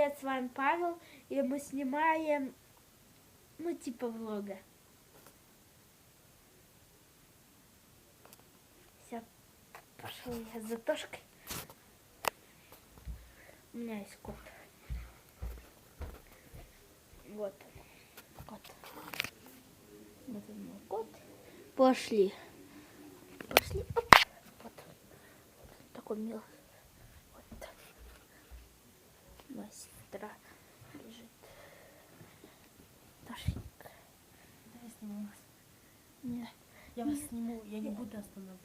привет, с вами Павел, и мы снимаем, типа влога. Все, пошел я за Тошкой. У меня есть кот. Вот он, кот. Вот он мой кот. Пошли. Пошли. Оп. Вот. Такой милый. Вот. Моя сестра лежит. Тошенька. Да, я сниму вас. Нет. Я вас сниму, я не буду останавливать.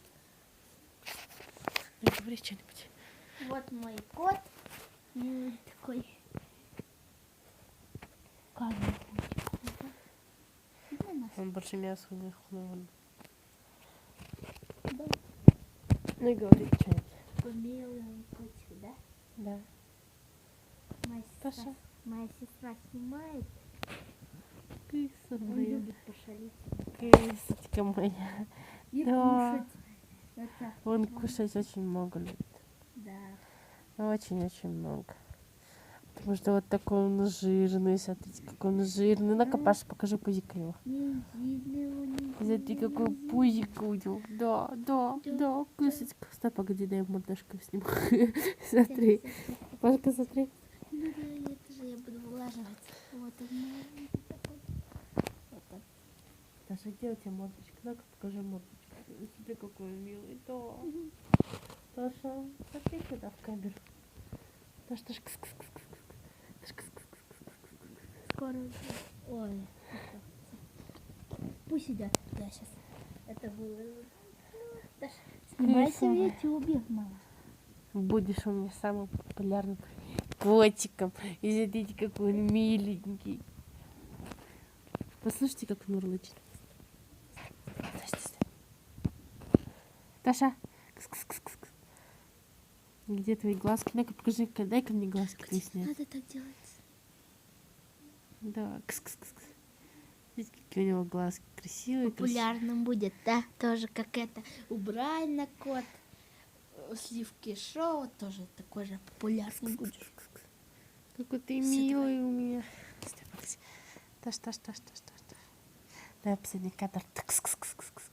Не говори что-нибудь. Вот мой кот. Милый такой. Камень. Он больше мяса не хлынул. Да. Ну и говори что-нибудь. Такой милый котик, да? Да. Моя сестра снимает. Киса Он моя. любит пошалить. Кисочка моя. И Да. кушать. Это, Он кушать очень много любит. да. Очень-очень много. Потому что вот такой он жирный. Смотрите, какой он жирный. Ну-ка, Паша, покажи пузико его. Не видно его. Смотри, какой пузик у него. Да, кисочка. Стой, погоди, дай мордашку сниму. Смотри. Пашка, смотри. Ну да, это же я буду влаживать. Вот он маленький такой. Вот он. Таша, где у тебя мордочка? Ну-ка, покажи мордочку. Смотри, какой он милый. Да. Таша, смотри сюда в камеру. Таша, Таша, кс-кс-кс-кс. Таша, кс-кс-кс-кс. Скоро. Ой. Пусть идет. Я сейчас это выложу. Даша, снимайся в ютубе, мама. Будешь у меня самым популярным котиком. И смотрите, какой он миленький. Послушайте, как он мурлычет. Таша. Кс-кс-кс-кс. Где твои глазки? Ну-ка, покажи, дай-ка мне глазки твои снять. Надо так делать. Да, кс-кс-кс. Видите, какие у него глазки красивые. Популярным будет, да? Тоже как это. Убрально кот. Сливки шоу тоже такой же популярный будет. Какой ты Всё, милый у меня. Таш. Дай последний кадр.